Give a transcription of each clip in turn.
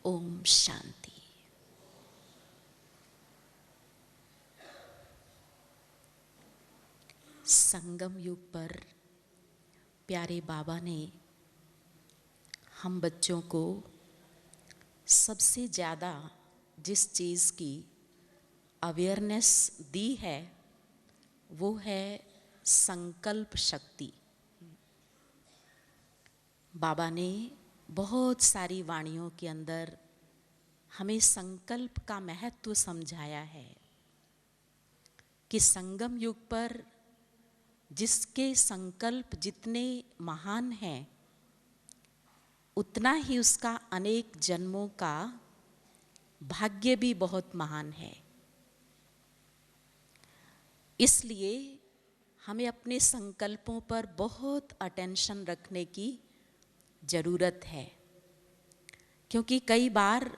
ओम शांति। संगम युग पर प्यारे बाबा ने हम बच्चों को सबसे ज़्यादा जिस चीज़ की अवेयरनेस दी है वो है संकल्प शक्ति। बाबा ने बहुत सारी वाणियों के अंदर हमें संकल्प का महत्व समझाया है कि संगम युग पर जिसके संकल्प जितने महान हैं उतना ही उसका अनेक जन्मों का भाग्य भी बहुत महान है। इसलिए हमें अपने संकल्पों पर बहुत अटेंशन रखने की ज़रूरत है, क्योंकि कई बार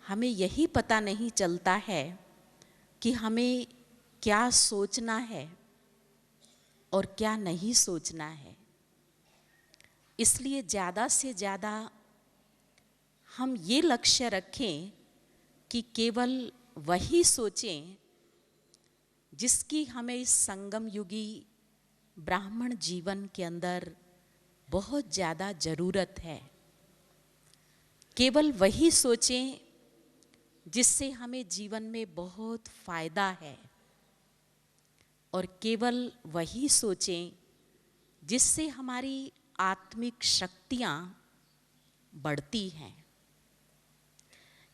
हमें यही पता नहीं चलता है कि हमें क्या सोचना है और क्या नहीं सोचना है। इसलिए ज़्यादा से ज़्यादा हम ये लक्ष्य रखें कि केवल वही सोचें जिसकी हमें इस संगम युगी ब्राह्मण जीवन के अंदर बहुत ज़्यादा ज़रूरत है। केवल वही सोचें जिससे हमें जीवन में बहुत फ़ायदा है और केवल वही सोचें जिससे हमारी आत्मिक शक्तियाँ बढ़ती हैं।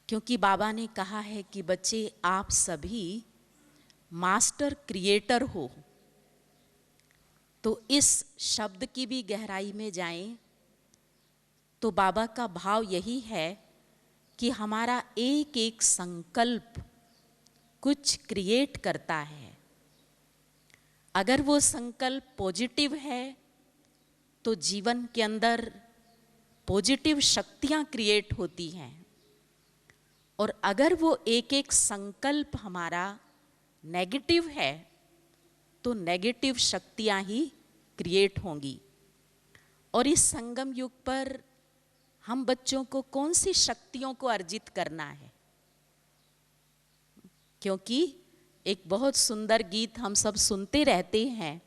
क्योंकि बाबा ने कहा है कि बच्चे आप सभी मास्टर क्रिएटर हो। तो इस शब्द की भी गहराई में जाएं तो बाबा का भाव यही है कि हमारा एक एक संकल्प कुछ क्रिएट करता है। अगर वो संकल्प पॉजिटिव है तो जीवन के अंदर पॉजिटिव शक्तियाँ क्रिएट होती हैं, और अगर वो एक एक संकल्प हमारा नेगेटिव है तो नेगेटिव शक्तियाँ ही क्रिएट होंगी। और इस संगम युग पर हम बच्चों को कौन सी शक्तियों को अर्जित करना है? क्योंकि एक बहुत सुंदर गीत हम सब सुनते रहते हैं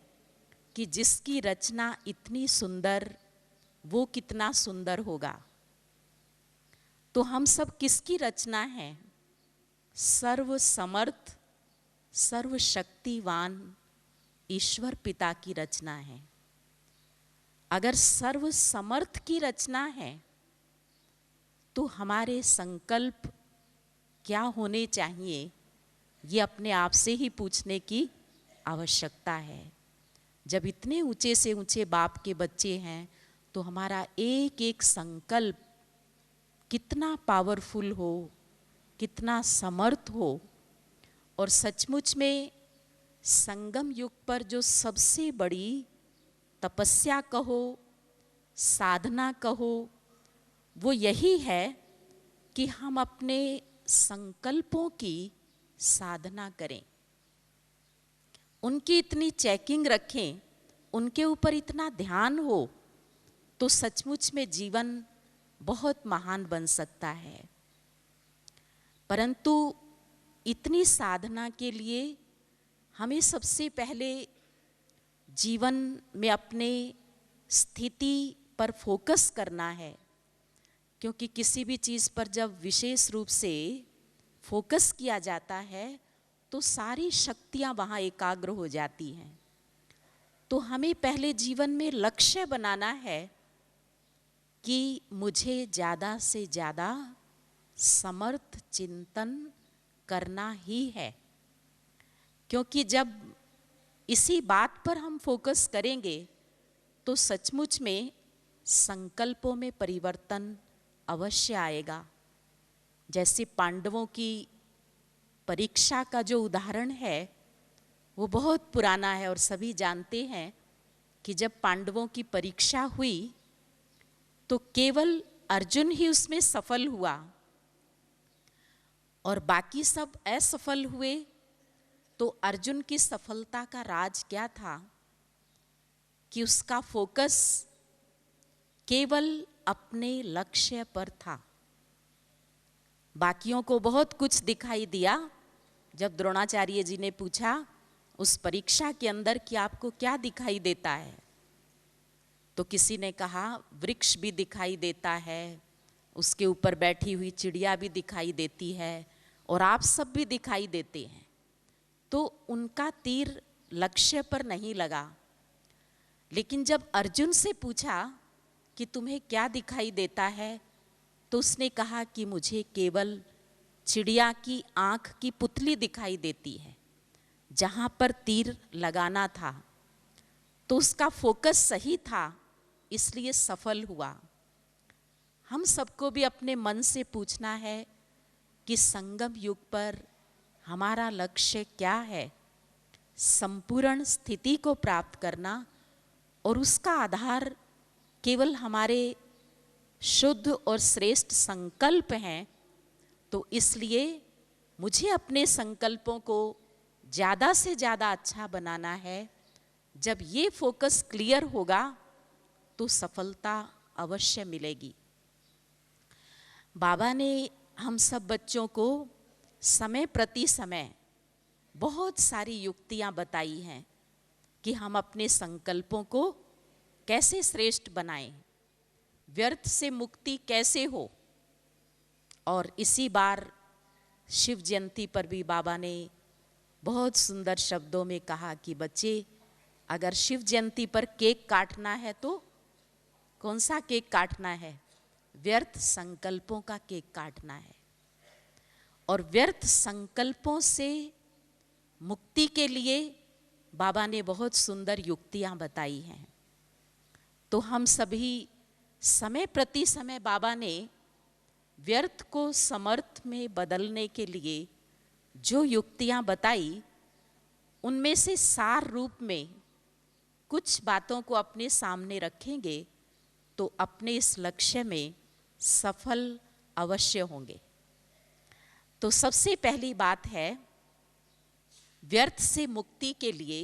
कि जिसकी रचना इतनी सुंदर वो कितना सुंदर होगा। तो हम सब किसकी रचना है? सर्व समर्थ सर्वशक्तिवान ईश्वर पिता की रचना है। अगर सर्व समर्थ की रचना है तो हमारे संकल्प क्या होने चाहिए ये अपने आप से ही पूछने की आवश्यकता है। जब इतने ऊंचे से ऊंचे बाप के बच्चे हैं तो हमारा एक एक संकल्प कितना पावरफुल हो, कितना समर्थ हो। और सचमुच में संगम युग पर जो सबसे बड़ी तपस्या कहो, साधना कहो, वो यही है कि हम अपने संकल्पों की साधना करें, उनकी इतनी चेकिंग रखें, उनके ऊपर इतना ध्यान हो तो सचमुच में जीवन बहुत महान बन सकता है। परंतु इतनी साधना के लिए हमें सबसे पहले जीवन में अपने स्थिति पर फोकस करना है, क्योंकि किसी भी चीज़ पर जब विशेष रूप से फोकस किया जाता है तो सारी शक्तियाँ वहाँ एकाग्र हो जाती हैं। तो हमें पहले जीवन में लक्ष्य बनाना है कि मुझे ज़्यादा से ज़्यादा समर्थ चिंतन करना ही है। क्योंकि जब इसी बात पर हम फोकस करेंगे तो सचमुच में संकल्पों में परिवर्तन अवश्य आएगा। जैसे पांडवों की परीक्षा का जो उदाहरण है वो बहुत पुराना है और सभी जानते हैं कि जब पांडवों की परीक्षा हुई तो केवल अर्जुन ही उसमें सफल हुआ और बाकी सब असफल हुए। तो अर्जुन की सफलता का राज क्या था कि उसका फोकस केवल अपने लक्ष्य पर था। बाकियों को बहुत कुछ दिखाई दिया। जब द्रोणाचार्य जी ने पूछा उस परीक्षा के अंदर कि आपको क्या दिखाई देता है, तो किसी ने कहा वृक्ष भी दिखाई देता है, उसके ऊपर बैठी हुई चिड़िया भी दिखाई देती है और आप सब भी दिखाई देते हैं। तो उनका तीर लक्ष्य पर नहीं लगा। लेकिन जब अर्जुन से पूछा कि तुम्हें क्या दिखाई देता है, तो उसने कहा कि मुझे केवल चिड़िया की आँख की पुतली दिखाई देती है, जहाँ पर तीर लगाना था। तो उसका फोकस सही था, इसलिए सफल हुआ। हम सबको भी अपने मन से पूछना है कि संगम युग पर हमारा लक्ष्य क्या है। संपूर्ण स्थिति को प्राप्त करना, और उसका आधार केवल हमारे शुद्ध और श्रेष्ठ संकल्प हैं। तो इसलिए मुझे अपने संकल्पों को ज़्यादा से ज़्यादा अच्छा बनाना है। जब ये फोकस क्लियर होगा तो सफलता अवश्य मिलेगी। बाबा ने हम सब बच्चों को समय प्रति समय बहुत सारी युक्तियां बताई हैं कि हम अपने संकल्पों को कैसे श्रेष्ठ बनाएं, व्यर्थ से मुक्ति कैसे हो। और इसी बार शिव जयंती पर भी बाबा ने बहुत सुंदर शब्दों में कहा कि बच्चे, अगर शिव जयंती पर केक काटना है तो कौन सा केक काटना है? व्यर्थ संकल्पों का केक काटना है। और व्यर्थ संकल्पों से मुक्ति के लिए बाबा ने बहुत सुंदर युक्तियां बताई हैं। तो हम सभी समय प्रति समय बाबा ने व्यर्थ को समर्थ में बदलने के लिए जो युक्तियां बताई, उनमें से सार रूप में कुछ बातों को अपने सामने रखेंगे तो अपने इस लक्ष्य में सफल अवश्य होंगे। तो सबसे पहली बात है, व्यर्थ से मुक्ति के लिए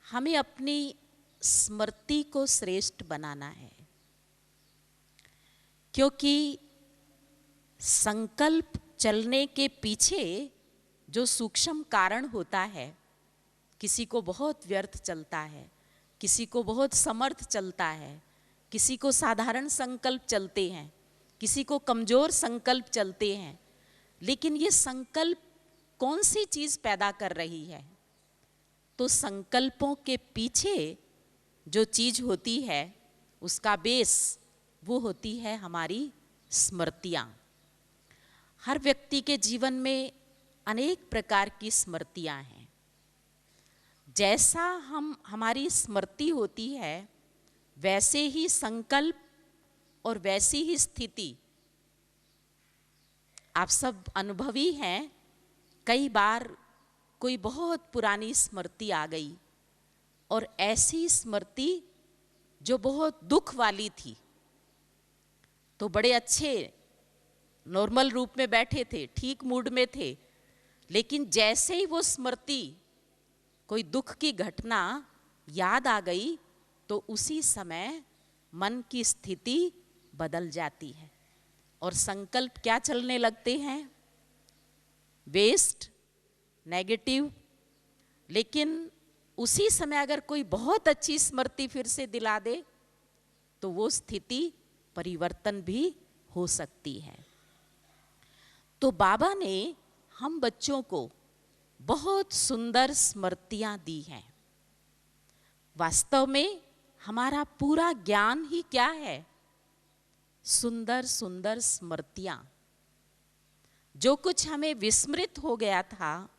हमें अपनी स्मृति को श्रेष्ठ बनाना है। क्योंकि संकल्प चलने के पीछे जो सूक्ष्म कारण होता है, किसी को बहुत व्यर्थ चलता है, किसी को बहुत समर्थ चलता है, किसी को साधारण संकल्प चलते हैं, किसी को कमजोर संकल्प चलते हैं। लेकिन ये संकल्प कौन सी चीज पैदा कर रही है? तो संकल्पों के पीछे जो चीज होती है, उसका बेस वो होती है हमारी स्मृतियां। हर व्यक्ति के जीवन में अनेक प्रकार की स्मृतियां हैं। जैसा हमारी स्मृति होती है, वैसे ही संकल्प और वैसी ही स्थिति। आप सब अनुभवी हैं, कई बार कोई बहुत पुरानी स्मृति आ गई और ऐसी स्मृति जो बहुत दुख वाली थी, तो बड़े अच्छे नॉर्मल रूप में बैठे थे, ठीक मूड में थे, लेकिन जैसे ही वो स्मृति, कोई दुख की घटना याद आ गई, तो उसी समय मन की स्थिति बदल जाती है और संकल्प क्या चलने लगते हैं? Waste, negative. लेकिन उसी समय अगर कोई बहुत अच्छी स्मृति फिर से दिला दे, तो वो स्थिति परिवर्तन भी हो सकती है। तो बाबा ने हम बच्चों को बहुत सुंदर स्मृतियां दी हैं। वास्तव में हमारा पूरा ज्ञान ही क्या है? सुंदर सुंदर स्मृतियां। जो कुछ हमें विस्मृत हो गया था,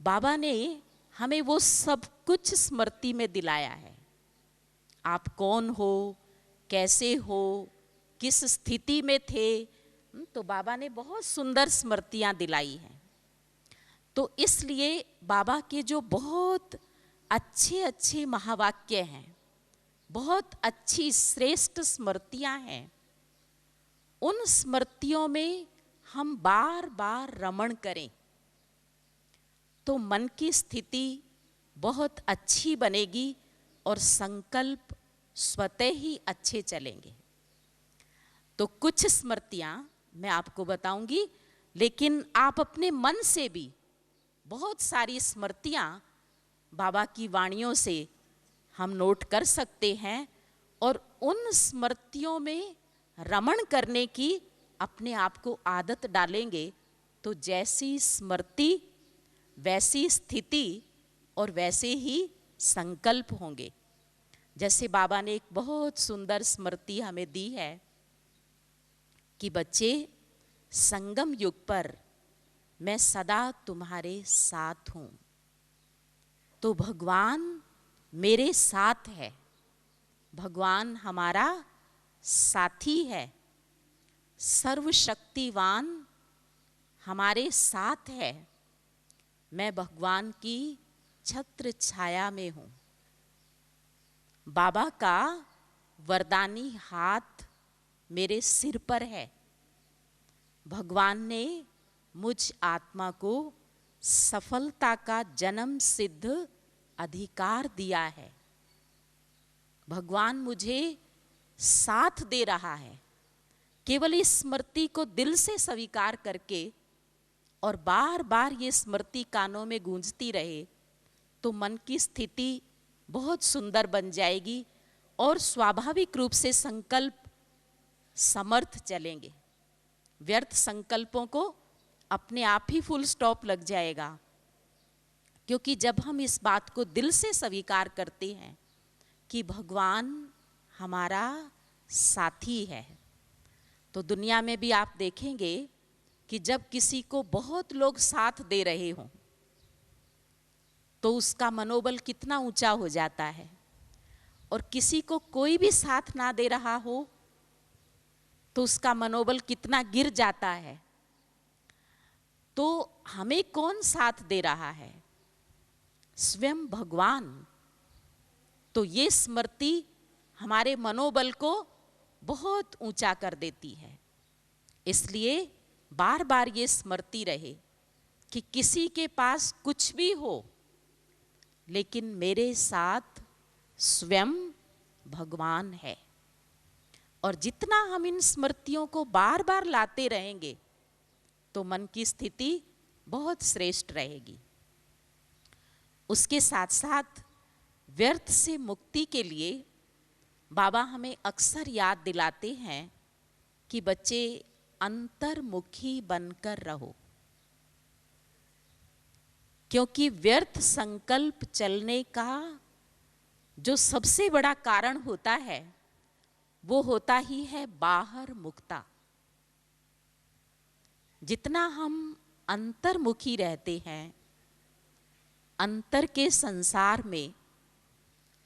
बाबा ने हमें वो सब कुछ स्मृति में दिलाया है। आप कौन हो, कैसे हो, किस स्थिति में थे, तो बाबा ने बहुत सुंदर स्मृतियां दिलाई हैं। तो इसलिए बाबा के जो बहुत अच्छे अच्छे महावाक्य हैं, बहुत अच्छी श्रेष्ठ स्मृतियां हैं, उन स्मृतियों में हम बार बार रमण करें तो मन की स्थिति बहुत अच्छी बनेगी और संकल्प स्वतः ही अच्छे चलेंगे। तो कुछ स्मृतियां मैं आपको बताऊंगी, लेकिन आप अपने मन से भी बहुत सारी स्मृतियां बाबा की वाणियों से हम नोट कर सकते हैं और उन स्मृतियों में रमण करने की अपने आप को आदत डालेंगे तो जैसी स्मृति वैसी स्थिति और वैसे ही संकल्प होंगे। जैसे बाबा ने एक बहुत सुंदर स्मृति हमें दी है कि बच्चे, संगम युग पर मैं सदा तुम्हारे साथ हूं। तो भगवान मेरे साथ है, भगवान हमारा साथी है, सर्वशक्तिवान हमारे साथ है। मैं भगवान की छत्र छाया में हूं। बाबा का वरदानी हाथ मेरे सिर पर है। भगवान ने मुझ आत्मा को सफलता का जन्म सिद्ध अधिकार दिया है। भगवान मुझे साथ दे रहा है। केवल इस स्मृति को दिल से स्वीकार करके और बार बार ये स्मृति कानों में गूंजती रहे तो मन की स्थिति बहुत सुंदर बन जाएगी और स्वाभाविक रूप से संकल्प समर्थ चलेंगे। व्यर्थ संकल्पों को अपने आप ही फुल स्टॉप लग जाएगा, क्योंकि जब हम इस बात को दिल से स्वीकार करते हैं कि भगवान हमारा साथी है, तो दुनिया में भी आप देखेंगे कि जब किसी को बहुत लोग साथ दे रहे हों तो उसका मनोबल कितना ऊंचा हो जाता है, और किसी को कोई भी साथ ना दे रहा हो तो उसका मनोबल कितना गिर जाता है। तो हमें कौन साथ दे रहा है? स्वयं भगवान। तो ये स्मृति हमारे मनोबल को बहुत ऊंचा कर देती है। इसलिए बार बार ये स्मृति रहे कि किसी के पास कुछ भी हो, लेकिन मेरे साथ स्वयं भगवान है। और जितना हम इन स्मृतियों को बार बार लाते रहेंगे तो मन की स्थिति बहुत श्रेष्ठ रहेगी। उसके साथ साथ व्यर्थ से मुक्ति के लिए बाबा हमें अक्सर याद दिलाते हैं कि बच्चे, अंतर्मुखी बनकर रहो, क्योंकि व्यर्थ संकल्प चलने का जो सबसे बड़ा कारण होता है वो होता ही है बाहर मुक्ता। जितना हम अंतर्मुखी रहते हैं, अंतर के संसार में,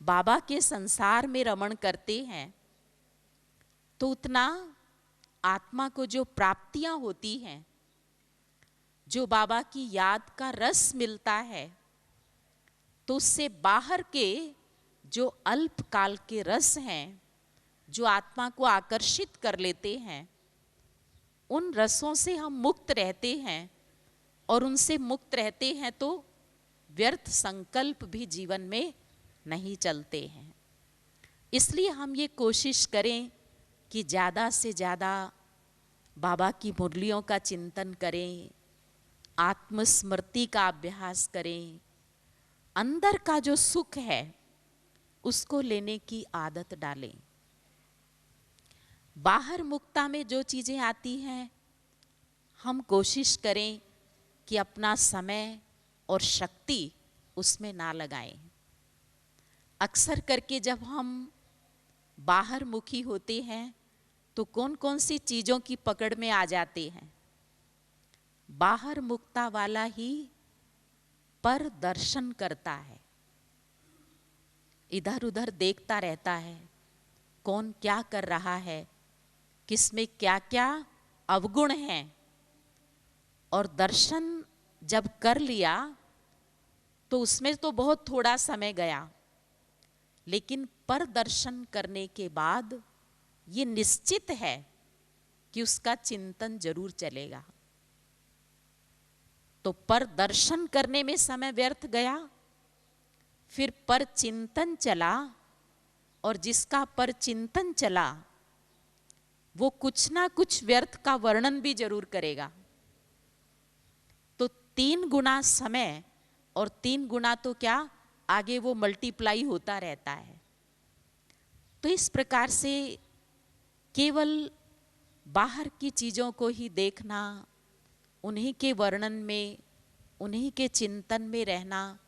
बाबा के संसार में रमण करते हैं, तो उतना आत्मा को जो प्राप्तियां होती हैं, जो बाबा की याद का रस मिलता है, तो उससे बाहर के जो अल्पकाल के रस हैं, जो आत्मा को आकर्षित कर लेते हैं, उन रसों से हम मुक्त रहते हैं। और उनसे मुक्त रहते हैं तो व्यर्थ संकल्प भी जीवन में नहीं चलते हैं। इसलिए हम ये कोशिश करें कि ज़्यादा से ज़्यादा बाबा की मुरलियों का चिंतन करें, आत्मस्मृति का अभ्यास करें, अंदर का जो सुख है उसको लेने की आदत डालें। बाहर मुक्ता में जो चीज़ें आती हैं, हम कोशिश करें कि अपना समय और शक्ति उसमें ना लगाएं। अक्सर करके जब हम बाहर मुखी होते हैं तो कौन कौन सी चीज़ों की पकड़ में आ जाते हैं? बाहर मुक्ता वाला ही पर दर्शन करता है, इधर उधर देखता रहता है, कौन क्या कर रहा है, किसमें क्या क्या अवगुण हैं। और दर्शन जब कर लिया तो उसमें तो बहुत थोड़ा समय गया, लेकिन पर दर्शन करने के बाद ये निश्चित है कि उसका चिंतन जरूर चलेगा। तो पर दर्शन करने में समय व्यर्थ गया, फिर पर चिंतन चला, और जिसका पर चिंतन चला वो कुछ ना कुछ व्यर्थ का वर्णन भी जरूर करेगा। तो 3 गुना समय और 3 गुना तो क्या, आगे वो मल्टीप्लाई होता रहता है। तो इस प्रकार से केवल बाहर की चीज़ों को ही देखना, उन्हीं के वर्णन में, उन्हीं के चिंतन में रहना,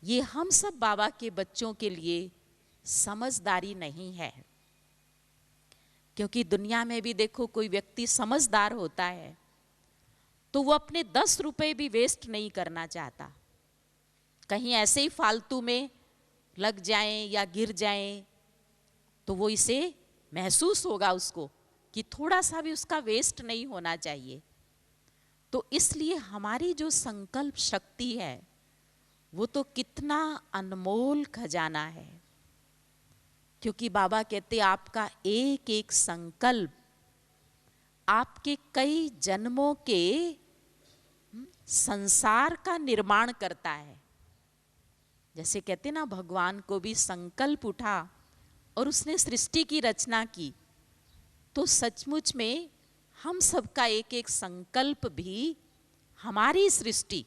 ये हम सब बाबा के बच्चों के लिए समझदारी नहीं है। क्योंकि दुनिया में भी देखो, कोई व्यक्ति समझदार होता है तो वो अपने 10 रुपए भी वेस्ट नहीं करना चाहता। कहीं ऐसे ही फालतू में लग जाएं या गिर जाएं तो वो इसे महसूस होगा उसको कि थोड़ा सा भी उसका वेस्ट नहीं होना चाहिए। तो इसलिए हमारी जो संकल्प शक्ति है वो तो कितना अनमोल खजाना है। क्योंकि बाबा कहते आपका एक एक संकल्प आपके कई जन्मों के संसार का निर्माण करता है। जैसे कहते ना, भगवान को भी संकल्प उठा और उसने सृष्टि की रचना की, तो सचमुच में हम सबका एक एक संकल्प भी हमारी सृष्टि,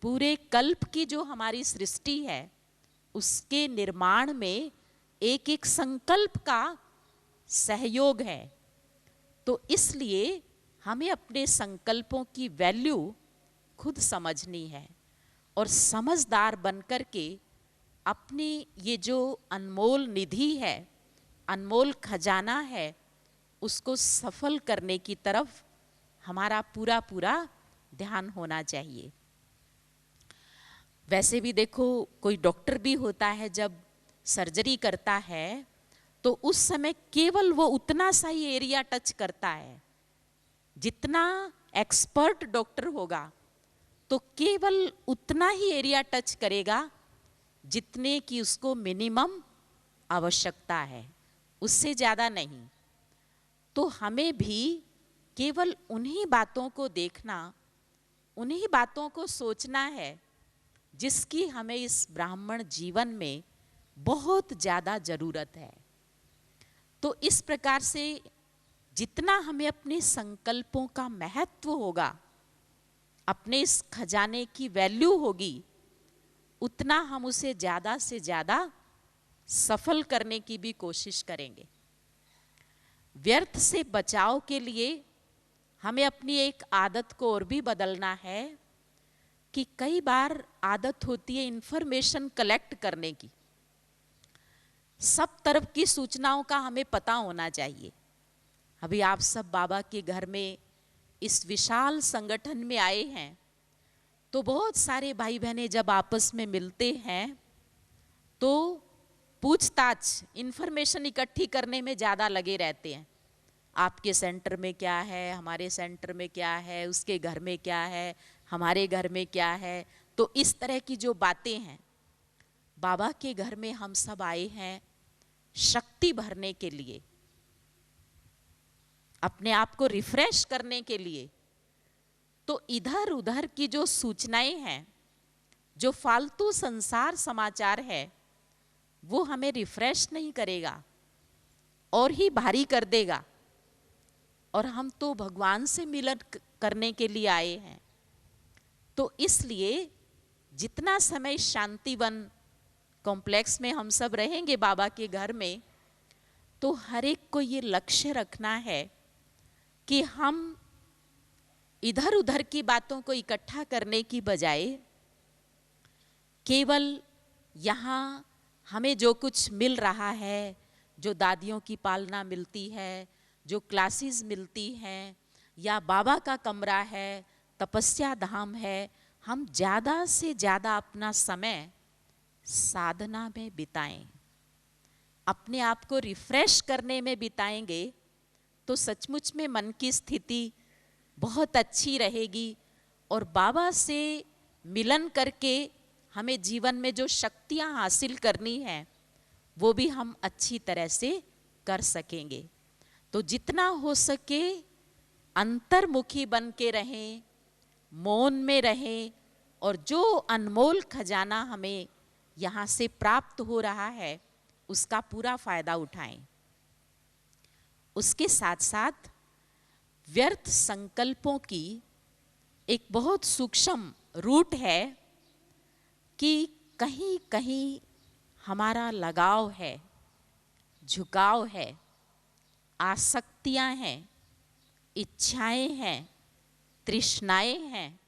पूरे कल्प की जो हमारी सृष्टि है उसके निर्माण में एक एक संकल्प का सहयोग है। तो इसलिए हमें अपने संकल्पों की वैल्यू खुद समझनी है और समझदार बनकर के अपनी ये जो अनमोल निधि है, अनमोल खजाना है, उसको सफल करने की तरफ हमारा पूरा पूरा ध्यान होना चाहिए। वैसे भी देखो, कोई डॉक्टर भी होता है जब सर्जरी करता है तो उस समय केवल वो उतना सा ही एरिया टच करता है। जितना एक्सपर्ट डॉक्टर होगा तो केवल उतना ही एरिया टच करेगा जितने की उसको मिनिमम आवश्यकता है, उससे ज़्यादा नहीं। तो हमें भी केवल उन्हीं बातों को देखना, उन्हीं बातों को सोचना है जिसकी हमें इस ब्राह्मण जीवन में बहुत ज़्यादा ज़रूरत है। तो इस प्रकार से जितना हमें अपने संकल्पों का महत्व होगा, अपने इस खजाने की वैल्यू होगी, उतना हम उसे ज़्यादा से ज़्यादा सफल करने की भी कोशिश करेंगे। व्यर्थ से बचाव के लिए हमें अपनी एक आदत को और भी बदलना है कि कई बार आदत होती है इंफॉर्मेशन कलेक्ट करने की। सब तरफ की सूचनाओं का हमें पता होना चाहिए। अभी आप सब बाबा के घर में इस विशाल संगठन में आए हैं तो बहुत सारे भाई बहनें जब आपस में मिलते हैं तो पूछताछ, इंफॉर्मेशन इकट्ठी करने में ज़्यादा लगे रहते हैं। आपके सेंटर में क्या है, हमारे सेंटर में क्या है, उसके घर में क्या है, हमारे घर में क्या है। तो इस तरह की जो बातें हैं, बाबा के घर में हम सब आए हैं शक्ति भरने के लिए, अपने आप को रिफ्रेश करने के लिए। तो इधर उधर की जो सूचनाएं हैं, जो फालतू संसार समाचार है, वो हमें रिफ्रेश नहीं करेगा और ही भारी कर देगा। और हम तो भगवान से मिलन करने के लिए आए हैं। तो इसलिए जितना समय शांतिवन कॉम्प्लेक्स में हम सब रहेंगे बाबा के घर में, तो हर एक को ये लक्ष्य रखना है कि हम इधर उधर की बातों को इकट्ठा करने की बजाय केवल यहाँ हमें जो कुछ मिल रहा है, जो दादियों की पालना मिलती है, जो क्लासेस मिलती हैं, या बाबा का कमरा है, तपस्या धाम है, हम ज़्यादा से ज़्यादा अपना समय साधना में बिताएं, अपने आप को रिफ्रेश करने में बिताएंगे तो सचमुच में मन की स्थिति बहुत अच्छी रहेगी। और बाबा से मिलन करके हमें जीवन में जो शक्तियाँ हासिल करनी है वो भी हम अच्छी तरह से कर सकेंगे। तो जितना हो सके अंतर्मुखी बन के रहें, मौन में रहें, और जो अनमोल खजाना हमें यहाँ से प्राप्त हो रहा है उसका पूरा फायदा उठाएं। उसके साथ साथ व्यर्थ संकल्पों की एक बहुत सूक्ष्म रूट है कि कहीं कहीं हमारा लगाव है, झुकाव है, आसक्तियां हैं, इच्छाएं हैं, तृष्णाएं हैं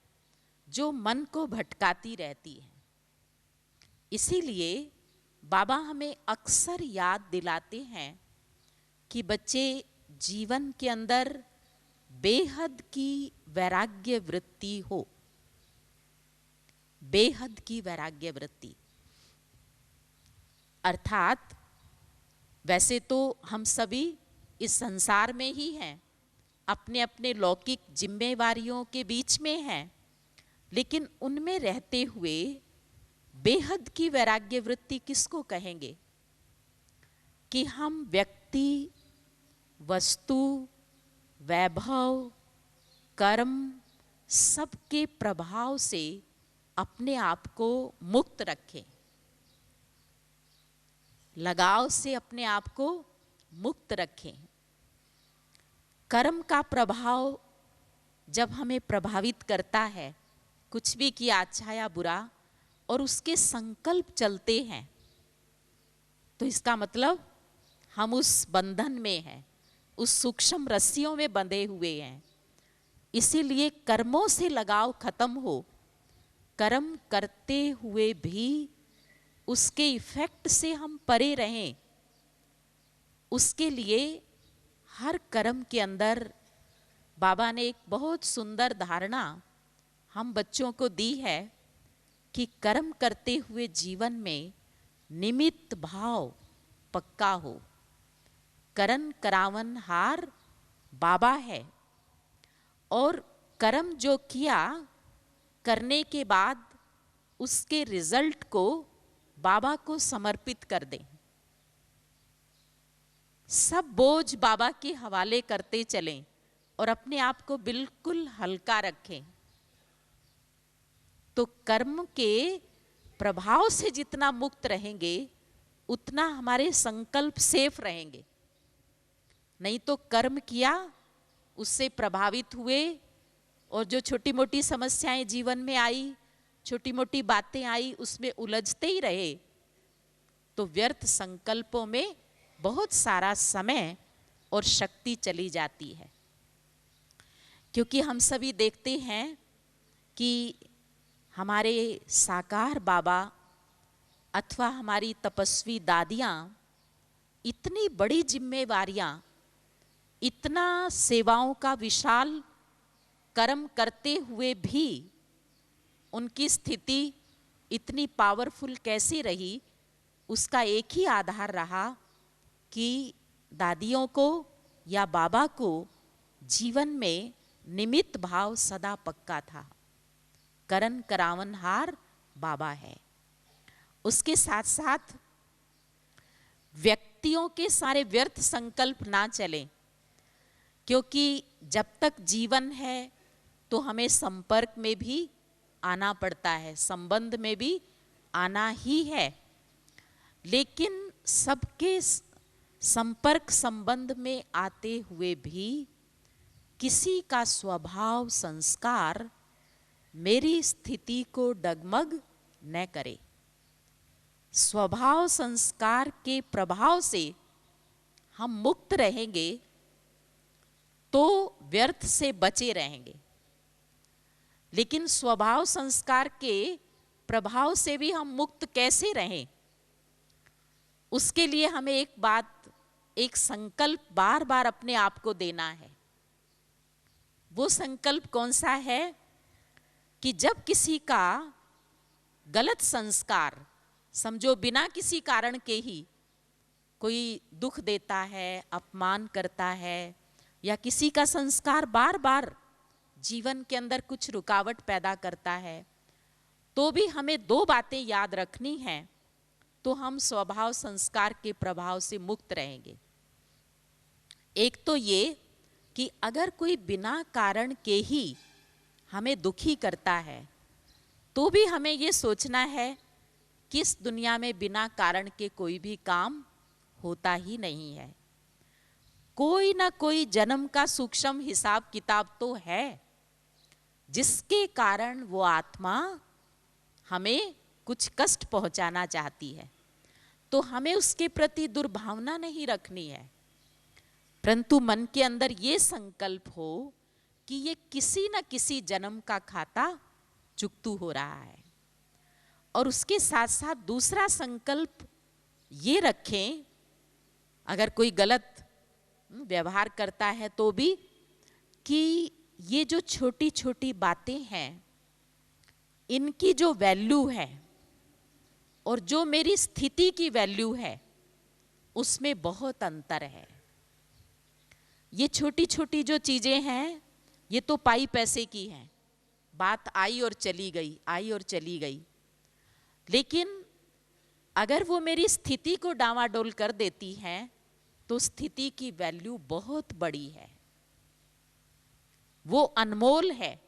जो मन को भटकाती रहती है। इसीलिए बाबा हमें अक्सर याद दिलाते हैं कि बच्चे, जीवन के अंदर बेहद की वैराग्य वृत्ति हो, बेहद की वैराग्य वृत्ति। अर्थात वैसे तो हम सभी इस संसार में ही हैं, अपने अपने लौकिक जिम्मेवारियों के बीच में हैं, लेकिन उनमें रहते हुए बेहद की वैराग्य वृत्ति किसको कहेंगे? कि हम व्यक्ति, वस्तु, वैभव, कर्म सबके प्रभाव से अपने आप को मुक्त रखें, लगाव से अपने आप को मुक्त रखें। कर्म का प्रभाव जब हमें प्रभावित करता है, कुछ भी किया अच्छा या बुरा, और उसके संकल्प चलते हैं, तो इसका मतलब हम उस बंधन में हैं, उस सूक्ष्म रस्सियों में बंधे हुए हैं। इसीलिए कर्मों से लगाव खत्म हो, कर्म करते हुए भी उसके इफेक्ट से हम परे रहें, उसके लिए हर कर्म के अंदर बाबा ने एक बहुत सुंदर धारणा हम बच्चों को दी है कि कर्म करते हुए जीवन में निमित्त भाव पक्का हो। करन करावन हार बाबा है, और कर्म जो किया, करने के बाद उसके रिजल्ट को बाबा को समर्पित कर दें। सब बोझ बाबा के हवाले करते चलें और अपने आप को बिल्कुल हल्का रखें। तो कर्म के प्रभाव से जितना मुक्त रहेंगे, उतना हमारे संकल्प सेफ रहेंगे। नहीं तो कर्म किया, उससे प्रभावित हुए, और जो छोटी मोटी समस्याएं जीवन में आई, छोटी मोटी बातें आई, उसमें उलझते ही रहे, तो व्यर्थ संकल्पों में बहुत सारा समय और शक्ति चली जाती है। क्योंकि हम सभी देखते हैं कि हमारे साकार बाबा अथवा हमारी तपस्वी दादियाँ इतनी बड़ी जिम्मेवारियाँ, इतना सेवाओं का विशाल कर्म करते हुए भी उनकी स्थिति इतनी पावरफुल कैसे रही, उसका एक ही आधार रहा कि दादियों को या बाबा को जीवन में निमित्त भाव सदा पक्का था। करन करावनहार बाबा है। उसके साथ साथ व्यक्तियों के सारे व्यर्थ संकल्प ना चलें, क्योंकि जब तक जीवन है तो हमें संपर्क में भी आना पड़ता है, संबंध में भी आना ही है। लेकिन सबके संपर्क संबंध में आते हुए भी किसी का स्वभाव संस्कार मेरी स्थिति को डगमग न करे। स्वभाव संस्कार के प्रभाव से हम मुक्त रहेंगे तो व्यर्थ से बचे रहेंगे। लेकिन स्वभाव संस्कार के प्रभाव से भी हम मुक्त कैसे रहें, उसके लिए हमें एक संकल्प बार बार अपने आप को देना है। वो संकल्प कौन सा है कि जब किसी का गलत संस्कार, समझो बिना किसी कारण के ही कोई दुख देता है, अपमान करता है, या किसी का संस्कार बार बार जीवन के अंदर कुछ रुकावट पैदा करता है, तो भी हमें दो बातें याद रखनी हैं, तो हम स्वभाव संस्कार के प्रभाव से मुक्त रहेंगे। एक तो ये कि अगर कोई बिना कारण के ही हमें दुखी करता है, तो भी हमें ये सोचना है कि इस दुनिया में बिना कारण के कोई भी काम होता ही नहीं है। कोई ना कोई जन्म का सूक्ष्म हिसाब किताब तो है, जिसके कारण वो आत्मा हमें कुछ कष्ट पहुंचाना चाहती है। तो हमें उसके प्रति दुर्भावना नहीं रखनी है, परंतु मन के अंदर ये संकल्प हो कि ये किसी न किसी जन्म का खाता चुकतू हो रहा है। और उसके साथ साथ दूसरा संकल्प ये रखें, अगर कोई गलत व्यवहार करता है तो भी, कि ये जो छोटी छोटी बातें हैं इनकी जो वैल्यू है और जो मेरी स्थिति की वैल्यू है उसमें बहुत अंतर है। ये छोटी छोटी जो चीजें हैं ये तो पाई पैसे की हैं, बात आई और चली गई, आई और चली गई। लेकिन अगर वो मेरी स्थिति को डामाडोल कर देती हैं तो स्थिति की वैल्यू बहुत बड़ी है, वो अनमोल है।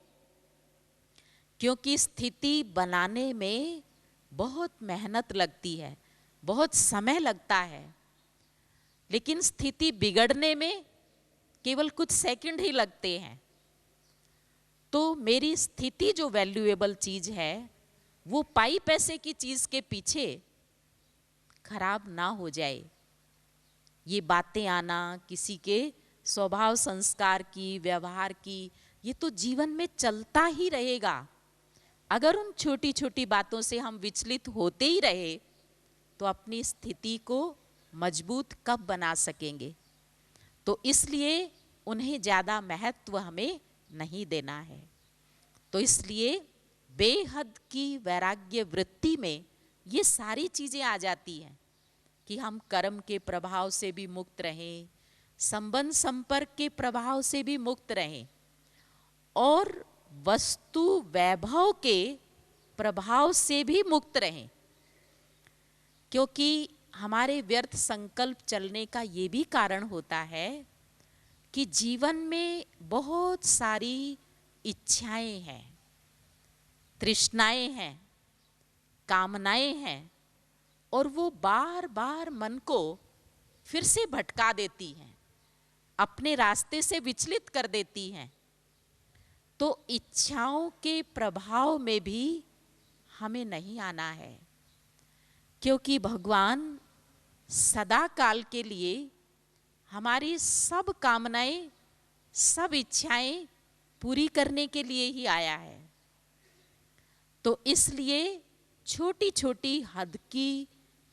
क्योंकि स्थिति बनाने में बहुत मेहनत लगती है, बहुत समय लगता है, लेकिन स्थिति बिगड़ने में केवल कुछ सेकंड ही लगते हैं। तो मेरी स्थिति जो वैल्यूएबल चीज है वो पाई पैसे की चीज के पीछे खराब ना हो जाए। ये बातें आना किसी के स्वभाव संस्कार की, व्यवहार की, ये तो जीवन में चलता ही रहेगा। अगर उन छोटी छोटी बातों से हम विचलित होते ही रहे तो अपनी स्थिति को मजबूत कब बना सकेंगे। तो इसलिए उन्हें ज़्यादा महत्व हमें नहीं देना है। तो इसलिए बेहद की वैराग्य वृत्ति में ये सारी चीज़ें आ जाती हैं कि हम कर्म के प्रभाव से भी मुक्त रहें, संबंध संपर्क के प्रभाव से भी मुक्त रहें और वस्तु वैभव के प्रभाव से भी मुक्त रहें। क्योंकि हमारे व्यर्थ संकल्प चलने का ये भी कारण होता है कि जीवन में बहुत सारी इच्छाएं हैं, तृष्णाएं हैं, कामनाएं हैं और वो बार बार मन को फिर से भटका देती हैं, अपने रास्ते से विचलित कर देती हैं। तो इच्छाओं के प्रभाव में भी हमें नहीं आना है, क्योंकि भगवान सदा काल के लिए हमारी सब कामनाएं, सब इच्छाएं पूरी करने के लिए ही आया है। तो इसलिए छोटी छोटी हद की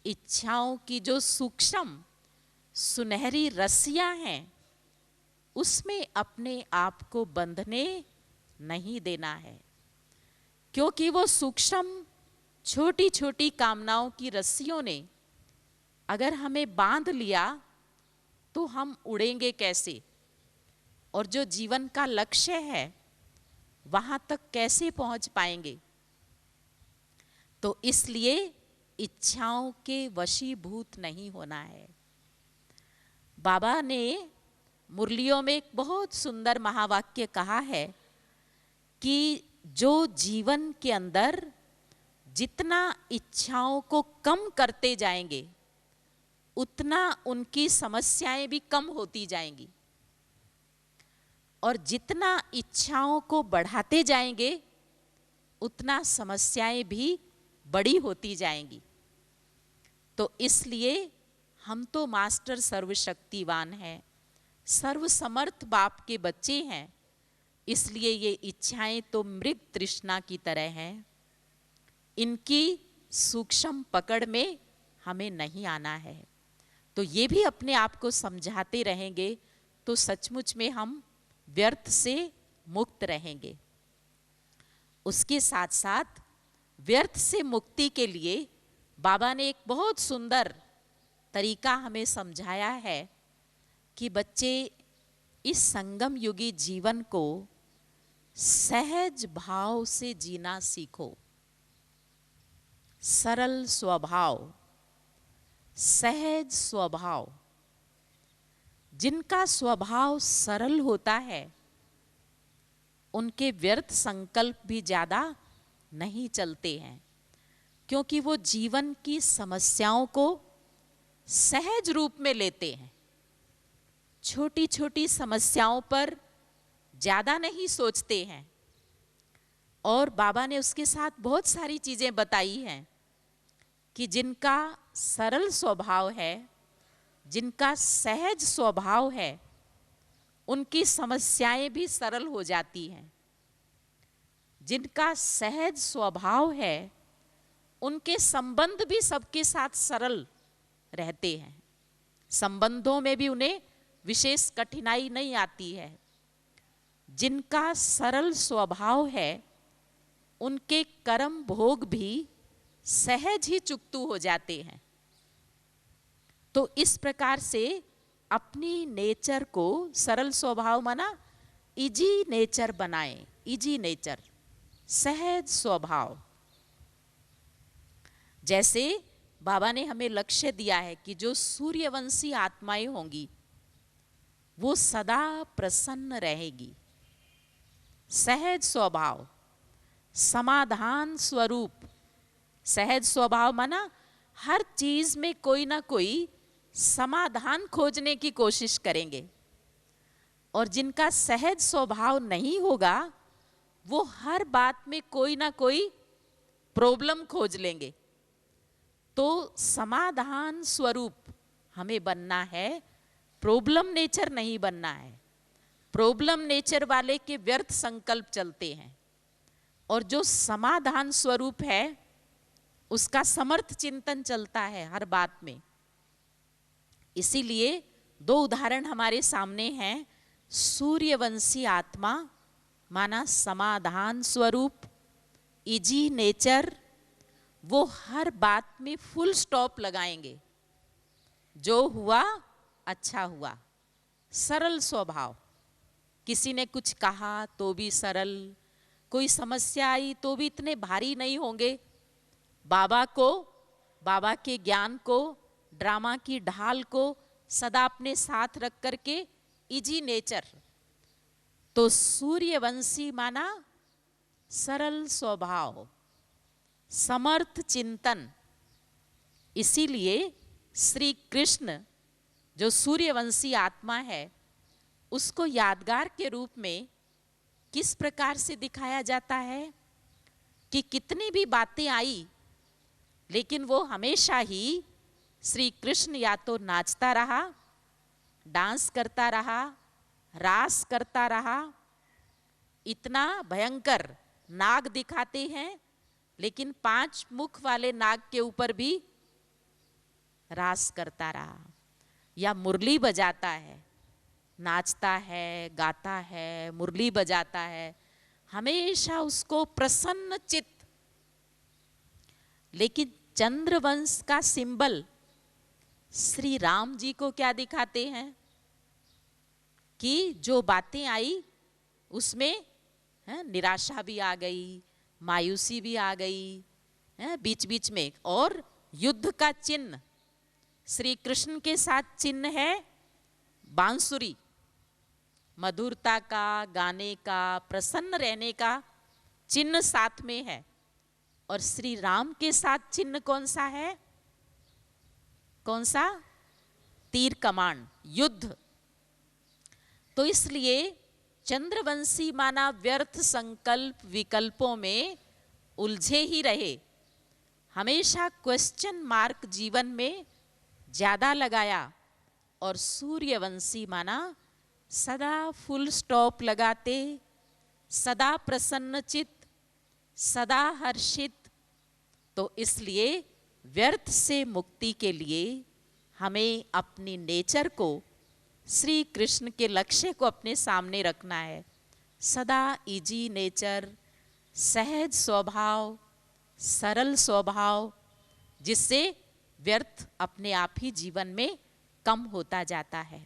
इच्छाओं की जो सूक्ष्म सुनहरी रस्सियां हैं उसमें अपने आप को बंधने नहीं देना है। क्योंकि वो सूक्ष्म छोटी छोटी कामनाओं की रस्सियों ने अगर हमें बांध लिया तो हम उड़ेंगे कैसे, और जो जीवन का लक्ष्य है वहां तक कैसे पहुंच पाएंगे। तो इसलिए इच्छाओं के वशीभूत नहीं होना है। बाबा ने मुरलियों में एक बहुत सुंदर महावाक्य कहा है कि जो जीवन के अंदर जितना इच्छाओं को कम करते जाएंगे उतना उनकी समस्याएं भी कम होती जाएंगी, और जितना इच्छाओं को बढ़ाते जाएंगे उतना समस्याएं भी बड़ी होती जाएंगी। तो इसलिए हम तो मास्टर सर्वशक्तिवान हैं, सर्वसमर्थ बाप के बच्चे हैं, इसलिए ये इच्छाएं तो मृग तृष्णा की तरह हैं, इनकी सूक्ष्म पकड़ में हमें नहीं आना है। तो ये भी अपने आप को समझाते रहेंगे तो सचमुच में हम व्यर्थ से मुक्त रहेंगे। उसके साथ साथ व्यर्थ से मुक्ति के लिए बाबा ने एक बहुत सुंदर तरीका हमें समझाया है कि बच्चे इस संगम युगी जीवन को सहज भाव से जीना सीखो। सरल स्वभाव, सहज स्वभाव। जिनका स्वभाव सरल होता है उनके व्यर्थ संकल्प भी ज्यादा नहीं चलते हैं, क्योंकि वो जीवन की समस्याओं को सहज रूप में लेते हैं। छोटी छोटी समस्याओं पर ज़्यादा नहीं सोचते हैं। और बाबा ने उसके साथ बहुत सारी चीज़ें बताई हैं कि जिनका सरल स्वभाव है, जिनका सहज स्वभाव है, उनकी समस्याएं भी सरल हो जाती हैं। जिनका सहज स्वभाव है, उनके संबंध भी सबके साथ सरल रहते हैं। संबंधों में भी उन्हें विशेष कठिनाई नहीं आती है। जिनका सरल स्वभाव है, उनके कर्म भोग भी सहज ही चुकतू हो जाते हैं। तो इस प्रकार से अपनी नेचर को, सरल स्वभाव माना इजी नेचर बनाएं। इजी नेचर, सहज स्वभाव। जैसे बाबा ने हमें लक्ष्य दिया है कि जो सूर्यवंशी आत्माएं होंगी वो सदा प्रसन्न रहेगी। सहज स्वभाव, समाधान स्वरूप। सहज स्वभाव माना हर चीज में कोई ना कोई समाधान खोजने की कोशिश करेंगे। और जिनका सहज स्वभाव नहीं होगा, वो हर बात में कोई ना कोई प्रॉब्लम खोज लेंगे। तो समाधान स्वरूप हमें बनना है, प्रॉब्लम नेचर नहीं बनना है। प्रॉब्लम नेचर वाले के व्यर्थ संकल्प चलते हैं, और जो समाधान स्वरूप है उसका समर्थ चिंतन चलता है हर बात में। इसीलिए दो उदाहरण हमारे सामने हैं। सूर्यवंशी आत्मा माना समाधान स्वरूप, इजी नेचर, वो हर बात में फुल स्टॉप लगाएंगे। जो हुआ अच्छा हुआ। सरल स्वभाव, किसी ने कुछ कहा तो भी सरल, कोई समस्या आई तो भी इतने भारी नहीं होंगे। बाबा को, बाबा के ज्ञान को, ड्रामा की ढाल को सदा अपने साथ रख करके इजी नेचर। तो सूर्यवंशी माना सरल स्वभाव, समर्थ चिंतन। इसीलिए श्री कृष्ण जो सूर्यवंशी आत्मा है, उसको यादगार के रूप में किस प्रकार से दिखाया जाता है कि कितनी भी बातें आई, लेकिन वो हमेशा ही श्री कृष्ण या तो नाचता रहा, डांस करता रहा, रास करता रहा। इतना भयंकर नाग दिखाते हैं, लेकिन 5 मुख वाले नाग के ऊपर भी रास करता रहा। या मुरली बजाता है, नाचता है, गाता है, मुरली बजाता है, हमेशा उसको प्रसन्न चित्त। लेकिन चंद्रवंश का सिंबल श्री राम जी को क्या दिखाते हैं कि जो बातें आई उसमें निराशा भी आ गई, मायूसी भी आ गई बीच बीच में। और युद्ध का चिन्ह श्री कृष्ण के साथ चिन्ह है बांसुरी, मधुरता का, गाने का, प्रसन्न रहने का चिन्ह साथ में है। और श्री राम के साथ चिन्ह कौन सा है? कौन सा? तीर कमान, युद्ध। तो इसलिए चंद्रवंशी माना व्यर्थ संकल्प विकल्पों में उलझे ही रहे, हमेशा क्वेश्चन मार्क जीवन में ज्यादा लगाया। और सूर्यवंशी माना सदा फुल स्टॉप लगाते, सदा प्रसन्नचित, सदा हर्षित। तो इसलिए व्यर्थ से मुक्ति के लिए हमें अपनी नेचर को, श्री कृष्ण के लक्ष्य को अपने सामने रखना है। सदा इजी नेचर, सहज स्वभाव, सरल स्वभाव, जिससे व्यर्थ अपने आप ही जीवन में कम होता जाता है।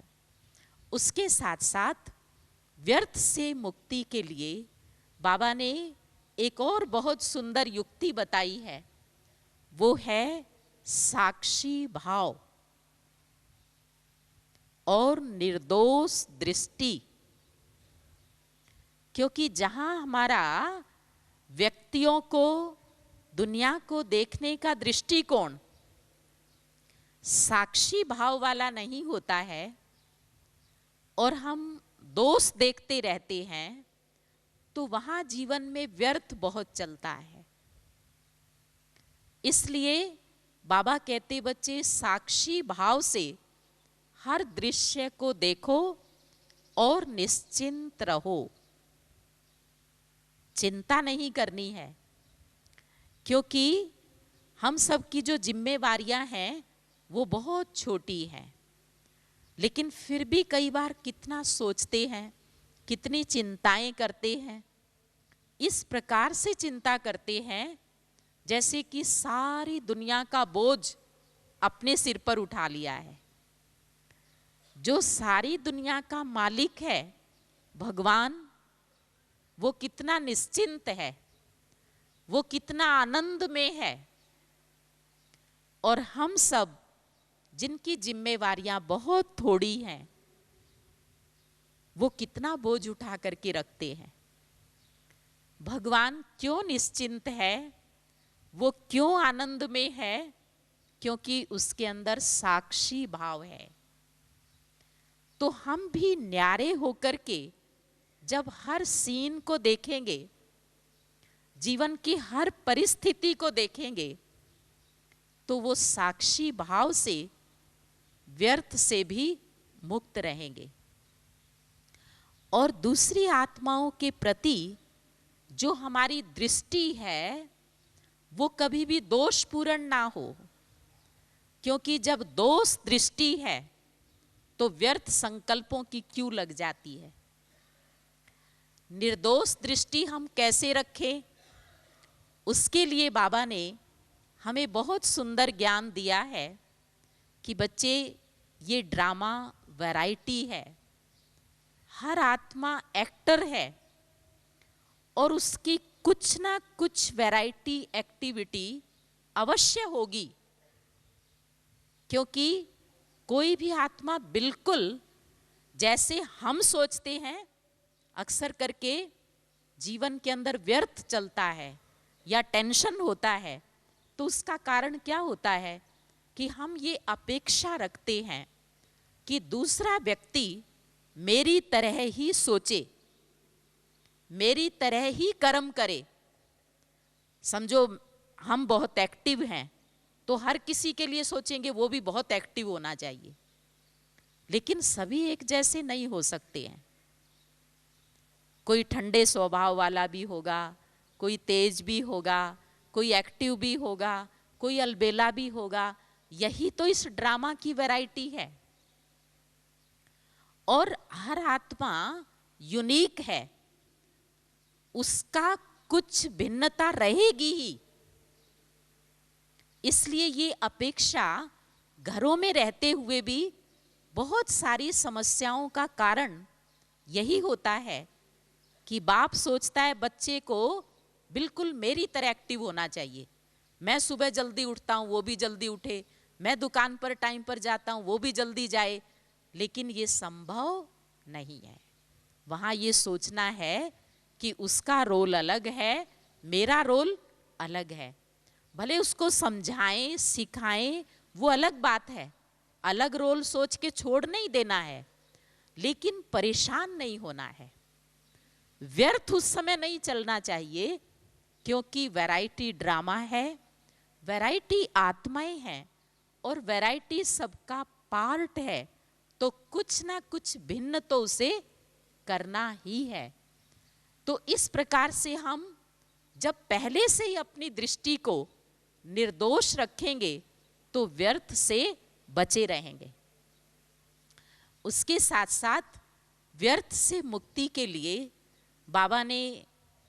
उसके साथ साथ व्यर्थ से मुक्ति के लिए बाबा ने एक और बहुत सुंदर युक्ति बताई है, वो है साक्षी भाव और निर्दोष दृष्टि। क्योंकि जहां हमारा व्यक्तियों को, दुनिया को देखने का दृष्टिकोण साक्षी भाव वाला नहीं होता है, और हम दोष देखते रहते हैं तो वहां जीवन में व्यर्थ बहुत चलता है। इसलिए बाबा कहते बच्चे साक्षी भाव से हर दृश्य को देखो और निश्चिंत रहो। चिंता नहीं करनी है, क्योंकि हम सब की जो जिम्मेवारियां हैं वो बहुत छोटी हैं, लेकिन फिर भी कई बार कितना सोचते हैं, कितनी चिंताएं करते हैं। इस प्रकार से चिंता करते हैं जैसे कि सारी दुनिया का बोझ अपने सिर पर उठा लिया है। जो सारी दुनिया का मालिक है भगवान, वो कितना निश्चिंत है, वो कितना आनंद में है, और हम सब जिनकी जिम्मेवारियां बहुत थोड़ी हैं वो कितना बोझ उठा करके रखते हैं। भगवान क्यों निश्चिंत है, वो क्यों आनंद में है? क्योंकि उसके अंदर साक्षी भाव है। तो हम भी न्यारे होकर के जब हर सीन को देखेंगे, जीवन की हर परिस्थिति को देखेंगे, तो वो साक्षी भाव से व्यर्थ से भी मुक्त रहेंगे। और दूसरी आत्माओं के प्रति जो हमारी दृष्टि है वो कभी भी दोषपूर्ण ना हो, क्योंकि जब दोष दृष्टि है तो व्यर्थ संकल्पों की क्यों लग जाती है। निर्दोष दृष्टि हम कैसे रखें, उसके लिए बाबा ने हमें बहुत सुंदर ज्ञान दिया है कि बच्चे ये ड्रामा वैरायटी है, हर आत्मा एक्टर है और उसकी कुछ ना कुछ वैरायटी एक्टिविटी अवश्य होगी, क्योंकि कोई भी आत्मा बिल्कुल जैसे हम सोचते हैं अक्सर करके जीवन के अंदर व्यर्थ चलता है या टेंशन होता है। तो उसका कारण क्या होता है कि हम ये अपेक्षा रखते हैं कि दूसरा व्यक्ति मेरी तरह ही सोचे, मेरी तरह ही कर्म करे। समझो हम बहुत एक्टिव हैं तो हर किसी के लिए सोचेंगे वो भी बहुत एक्टिव होना चाहिए, लेकिन सभी एक जैसे नहीं हो सकते हैं। कोई ठंडे स्वभाव वाला भी होगा, कोई तेज भी होगा, कोई एक्टिव भी होगा, कोई अलबेला भी होगा। यही तो इस ड्रामा की वैरायटी है। और हर आत्मा यूनिक है, उसका कुछ भिन्नता रहेगी ही। इसलिए ये अपेक्षा घरों में रहते हुए भी बहुत सारी समस्याओं का कारण यही होता है कि बाप सोचता है बच्चे को बिल्कुल मेरी तरह एक्टिव होना चाहिए। मैं सुबह जल्दी उठता हूँ वो भी जल्दी उठे, मैं दुकान पर टाइम पर जाता हूँ वो भी जल्दी जाए, लेकिन ये संभव नहीं है। वहाँ ये सोचना है कि उसका रोल अलग है, मेरा रोल अलग है। भले उसको समझाएं सिखाएं वो अलग बात है, अलग रोल सोच के छोड़ नहीं देना है, लेकिन परेशान नहीं होना है। व्यर्थ उस समय नहीं चलना चाहिए, क्योंकि वैरायटी ड्रामा है, वैरायटी आत्माएं हैं और वैरायटी सबका पार्ट है। तो कुछ ना कुछ भिन्न तो उसे करना ही है। तो इस प्रकार से हम जब पहले से ही अपनी दृष्टि को निर्दोष रखेंगे तो व्यर्थ से बचे रहेंगे। उसके साथ साथ व्यर्थ से मुक्ति के लिए बाबा ने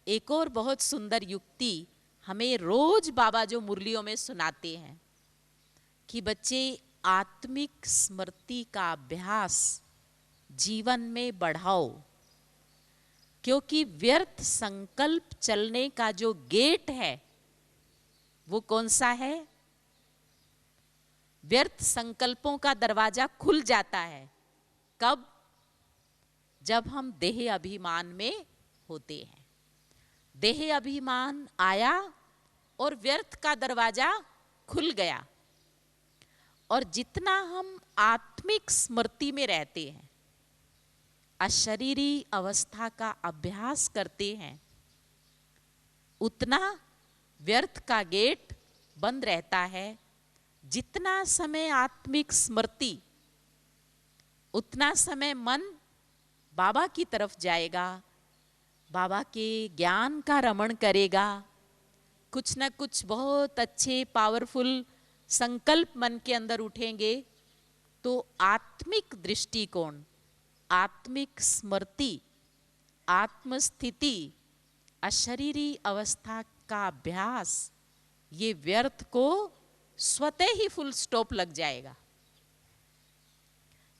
एक और बहुत सुंदर युक्ति हमें रोज बाबा जो मुरलियों में सुनाते हैं कि बच्चे आत्मिक स्मृति का अभ्यास जीवन में बढ़ाओ, क्योंकि व्यर्थ संकल्प चलने का जो गेट है वो कौन सा है? व्यर्थ संकल्पों का दरवाजा खुल जाता है कब? जब हम देह अभिमान में होते हैं। देह अभिमान आया और व्यर्थ का दरवाजा खुल गया। और जितना हम आत्मिक स्मृति में रहते हैं, अशरीरी अवस्था का अभ्यास करते हैं, उतना व्यर्थ का गेट बंद रहता है। जितना समय आत्मिक स्मृति, उतना समय मन बाबा की तरफ जाएगा, बाबा के ज्ञान का रमण करेगा, कुछ ना कुछ बहुत अच्छे पावरफुल संकल्प मन के अंदर उठेंगे, तो आत्मिक दृष्टिकोण, आत्मिक स्मृति, आत्मस्थिति, अशरीरी अवस्था का अभ्यास, ये व्यर्थ को स्वतः ही फुल स्टॉप लग जाएगा।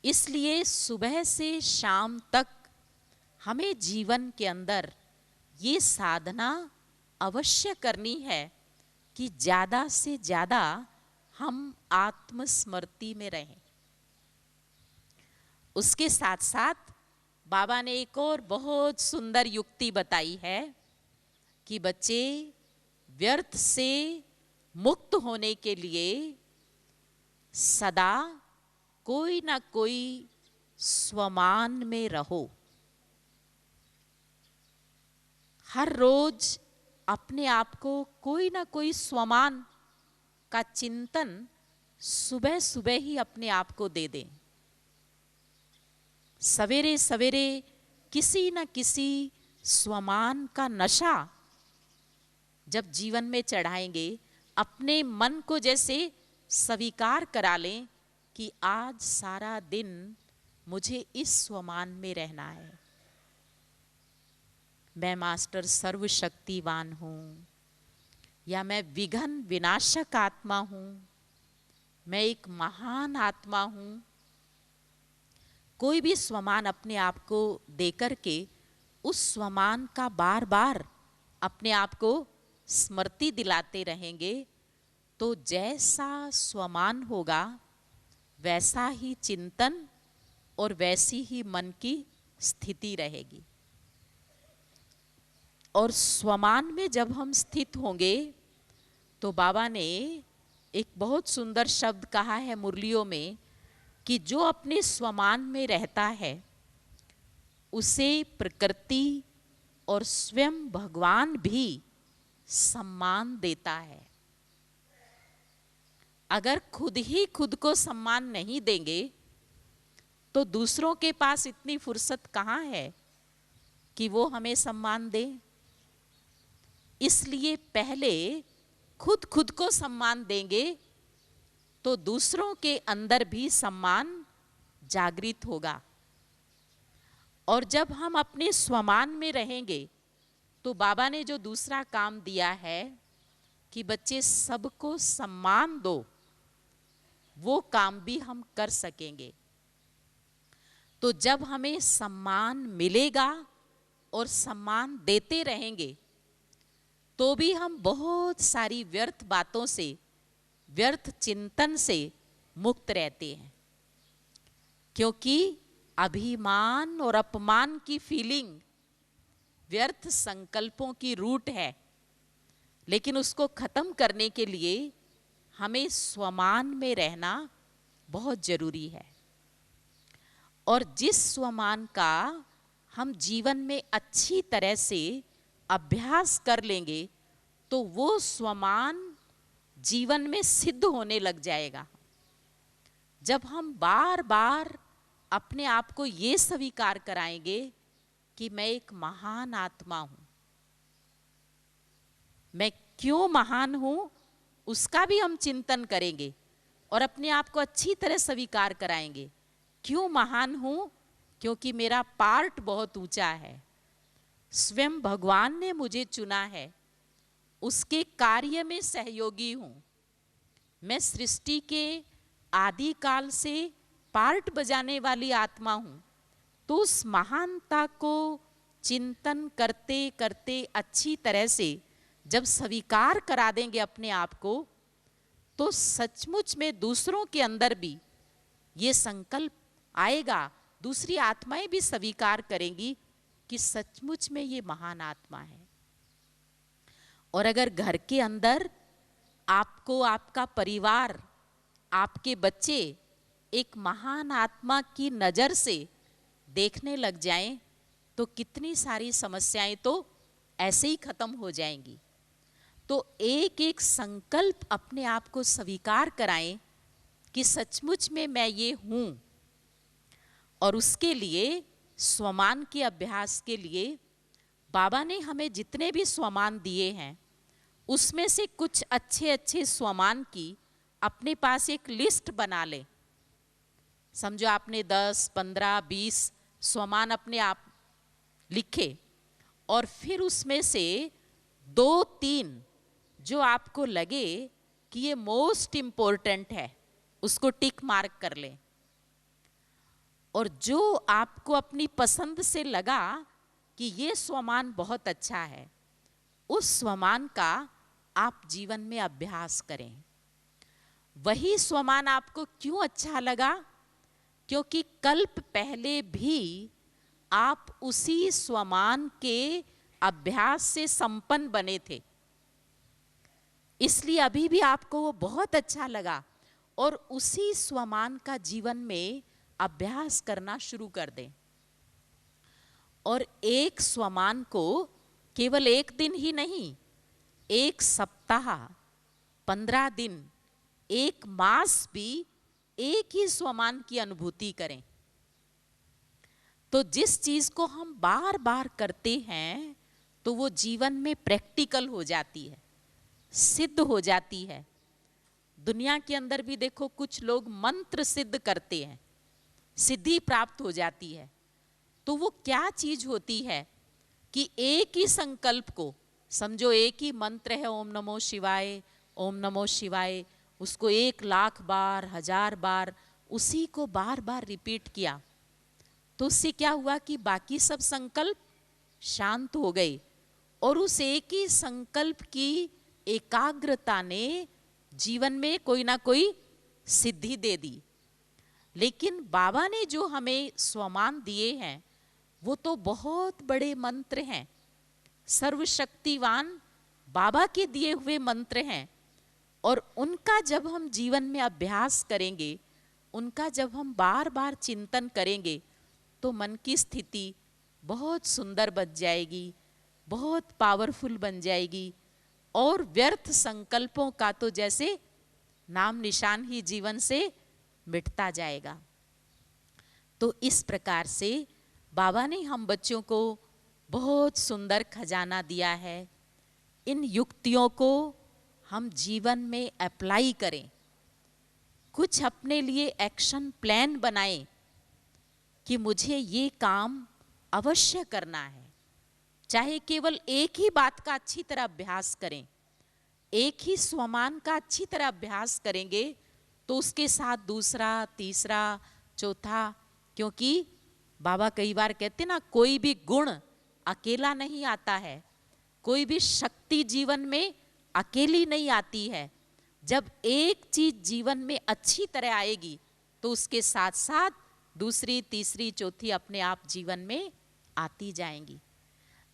इसलिए सुबह से शाम तक हमें जीवन के अंदर ये साधना अवश्य करनी है कि ज़्यादा से ज़्यादा हम आत्मस्मृति में रहें। उसके साथ साथ बाबा ने एक और बहुत सुंदर युक्ति बताई है कि बच्चे व्यर्थ से मुक्त होने के लिए सदा कोई ना कोई स्वमान में रहो। हर रोज अपने आप को कोई ना कोई स्वमान का चिंतन सुबह सुबह ही अपने आप को दे दें। सवेरे सवेरे किसी न किसी स्वमान का नशा जब जीवन में चढ़ाएंगे, अपने मन को जैसे स्वीकार करा लें कि आज सारा दिन मुझे इस स्वमान में रहना है। मैं मास्टर सर्वशक्तिवान हूँ, या मैं विघ्न विनाशक आत्मा हूँ, मैं एक महान आत्मा हूँ। कोई भी स्वमान अपने आप को देकर के उस स्वमान का बार बार अपने आप को स्मृति दिलाते रहेंगे, तो जैसा स्वमान होगा वैसा ही चिंतन और वैसी ही मन की स्थिति रहेगी। और स्वमान में जब हम स्थित होंगे तो बाबा ने एक बहुत सुंदर शब्द कहा है मुरलियों में कि जो अपने स्वमान में रहता है उसे प्रकृति और स्वयं भगवान भी सम्मान देता है। अगर खुद ही खुद को सम्मान नहीं देंगे तो दूसरों के पास इतनी फुर्सत कहाँ है कि वो हमें सम्मान दें। इसलिए पहले खुद खुद को सम्मान देंगे तो दूसरों के अंदर भी सम्मान जागृत होगा। और जब हम अपने स्वमान में रहेंगे तो बाबा ने जो दूसरा काम दिया है कि बच्चे सबको सम्मान दो, वो काम भी हम कर सकेंगे। तो जब हमें सम्मान मिलेगा और सम्मान देते रहेंगे तो भी हम बहुत सारी व्यर्थ बातों से, व्यर्थ चिंतन से मुक्त रहते हैं। क्योंकि अभिमान और अपमान की फीलिंग व्यर्थ संकल्पों की रूट है, लेकिन उसको खत्म करने के लिए हमें स्वमान में रहना बहुत जरूरी है। और जिस स्वमान का हम जीवन में अच्छी तरह से अभ्यास कर लेंगे तो वो स्वमान जीवन में सिद्ध होने लग जाएगा। जब हम बार बार अपने आप को ये स्वीकार कराएंगे कि मैं एक महान आत्मा हूं, मैं क्यों महान हूं उसका भी हम चिंतन करेंगे और अपने आप को अच्छी तरह स्वीकार कराएंगे। क्यों महान हूं? क्योंकि मेरा पार्ट बहुत ऊंचा है, स्वयं भगवान ने मुझे चुना है, उसके कार्य में सहयोगी हूं। मैं सृष्टि के आदि काल से पार्ट बजाने वाली आत्मा हूं। तो उस महानता को चिंतन करते करते अच्छी तरह से जब स्वीकार करा देंगे अपने आप को, तो सचमुच में दूसरों के अंदर भी ये संकल्प आएगा, दूसरी आत्माएं भी स्वीकार करेंगी कि सचमुच में ये महान आत्मा है। और अगर घर के अंदर आपको, आपका परिवार, आपके बच्चे एक महान आत्मा की नजर से देखने लग जाएं तो कितनी सारी समस्याएं तो ऐसे ही खत्म हो जाएंगी। तो एक एक संकल्प अपने आप को स्वीकार कराएं कि सचमुच में मैं ये हूं, और उसके लिए स्वमान के अभ्यास के लिए बाबा ने हमें जितने भी स्वमान दिए हैं उसमें से कुछ अच्छे अच्छे स्वमान की अपने पास एक लिस्ट बना लें। समझो आपने 10, 15, 20 स्वमान अपने आप लिखे, और फिर उसमें से 2-3 जो आपको लगे कि ये मोस्ट इम्पोर्टेंट है उसको टिक मार्क कर लें, और जो आपको अपनी पसंद से लगा कि ये स्वमान बहुत अच्छा है उस स्वमान का आप जीवन में अभ्यास करें। वही स्वमान आपको क्यों अच्छा लगा? क्योंकि कल्प पहले भी आप उसी स्वमान के अभ्यास से संपन्न बने थे, इसलिए अभी भी आपको वो बहुत अच्छा लगा, और उसी स्वमान का जीवन में अभ्यास करना शुरू कर दें। और एक स्वमान को केवल एक दिन ही नहीं, एक सप्ताह, 15 दिन, एक मास भी एक ही स्वमान की अनुभूति करें। तो जिस चीज को हम बार बार करते हैं तो वो जीवन में प्रैक्टिकल हो जाती है, सिद्ध हो जाती है। दुनिया के अंदर भी देखो कुछ लोग मंत्र सिद्ध करते हैं, सिद्धि प्राप्त हो जाती है। तो वो क्या चीज होती है कि एक ही संकल्प को, समझो एक ही मंत्र है ओम नमो शिवाय, ओम नमो शिवाय, उसको 1,00,000 बार, 1000 बार उसी को बार बार रिपीट किया, तो उससे क्या हुआ कि बाकी सब संकल्प शांत हो गए, और उस एक ही संकल्प की एकाग्रता ने जीवन में कोई ना कोई सिद्धि दे दी। लेकिन बाबा ने जो हमें स्वमान दिए हैं वो तो बहुत बड़े मंत्र हैं, सर्वशक्तिवान बाबा के दिए हुए मंत्र हैं, और उनका जब हम जीवन में अभ्यास करेंगे, उनका जब हम बार बार चिंतन करेंगे तो मन की स्थिति बहुत सुंदर बन जाएगी, बहुत पावरफुल बन जाएगी, और व्यर्थ संकल्पों का तो जैसे नाम निशान ही जीवन से मिटता जाएगा। तो इस प्रकार से बाबा ने हम बच्चों को बहुत सुंदर खजाना दिया है। इन युक्तियों को हम जीवन में अप्लाई करें, कुछ अपने लिए एक्शन प्लान बनाएं कि मुझे ये काम अवश्य करना है। चाहे केवल एक ही बात का अच्छी तरह अभ्यास करें, एक ही स्वमान का अच्छी तरह अभ्यास करेंगे तो उसके साथ दूसरा, तीसरा, चौथा, क्योंकि बाबा कई बार कहते ना, कोई भी गुण अकेला नहीं आता है, कोई भी शक्ति जीवन में अकेली नहीं आती है। जब एक चीज जीवन में अच्छी तरह आएगी तो उसके साथ साथ दूसरी, तीसरी, चौथी अपने आप जीवन में आती जाएंगी।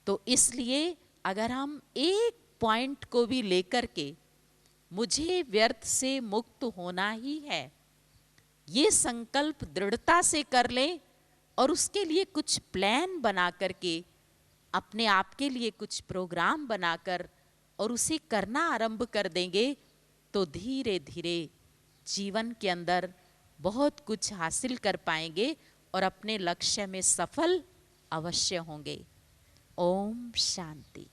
तो इसलिए अगर हम एक पॉइंट को भी लेकर के मुझे व्यर्थ से मुक्त होना ही है, ये संकल्प दृढ़ता से कर लें, और उसके लिए कुछ प्लान बना करके, अपने आप के लिए कुछ प्रोग्राम बनाकर और उसे करना आरंभ कर देंगे, तो धीरे धीरे जीवन के अंदर बहुत कुछ हासिल कर पाएंगे और अपने लक्ष्य में सफल अवश्य होंगे। ओम शांति।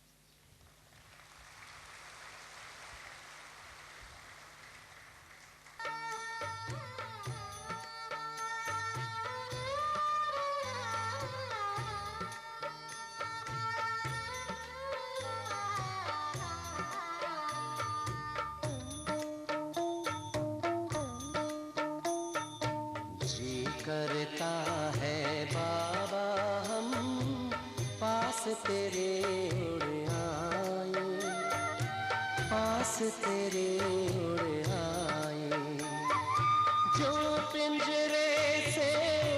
करता है बाबा हम पास तेरे उड़ आए, पास तेरे उड़ आए। जो पिंजरे से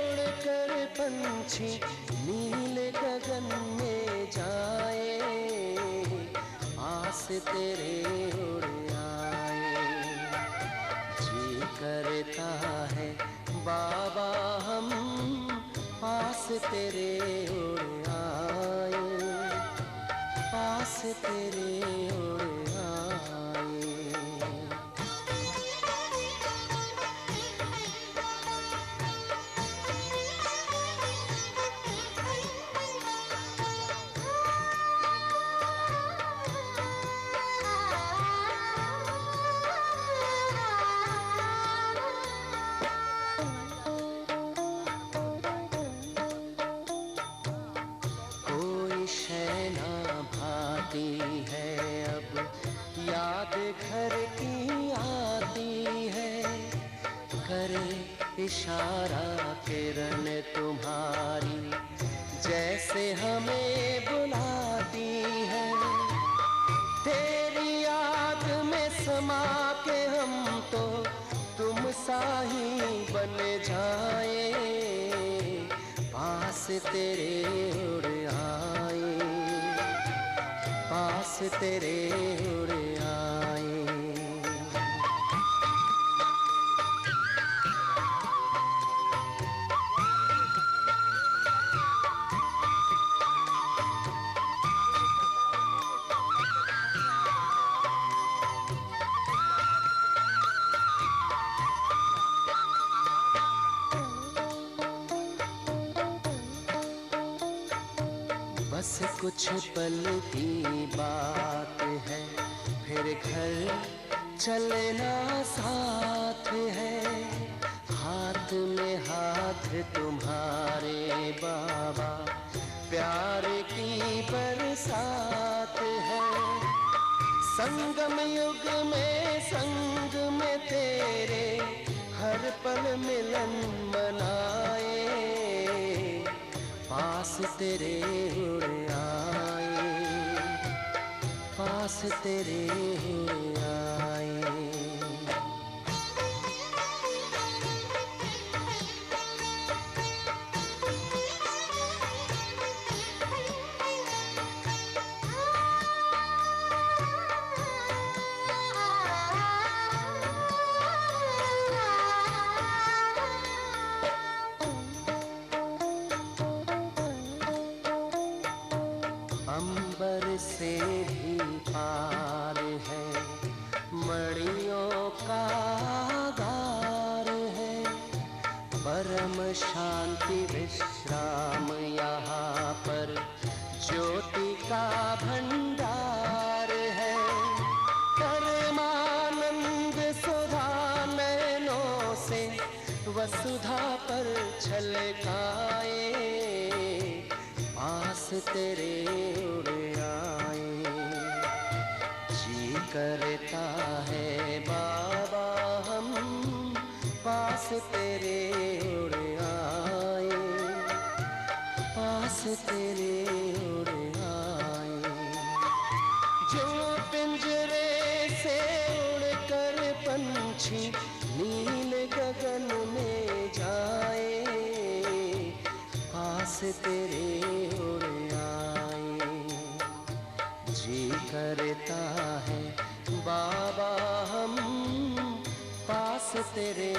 उड़कर पंछी नीले गगन में जाए, आस तेरे उड़ आए। जी करता है बाबा हम पास तेरे उड़ आए। कोई शै ना भाती है अब, याद घर की आती है। करे इशारा किरण तुम्हारी, जैसे हमें बुलाती है। तेरी याद में समा के हम तो तुम सा ही बन जाए। पास तेरे उड़ आए, पास तेरे उड़ आए। बस कुछ पल की बात है, फिर घर चलना साथ है। हाथ में हाथ तुम्हारे बाबा, प्यार की बरसात है। संगम युग में संग में तेरे, हर पल मिलन मनाए। पास तेरे उड़ आए, पास तेरे उड़ आए। अंबर से भी पार है, मणियों का गार है। परम शांति विश्राम यहाँ पर, ज्योति का भंडार है। परमानंद सुधा नैनों से वसुधा पर छलकाए। पास तेरे उड़ आए, जी करता है बाबा हम पास तेरे उड़ आए, पास तेरे उड़ आए। जो पिंजरे से उड़कर पंछी नील गगन में जाए। पास तेरे उड़ आए, जी करता है बाबा हम पास तेरे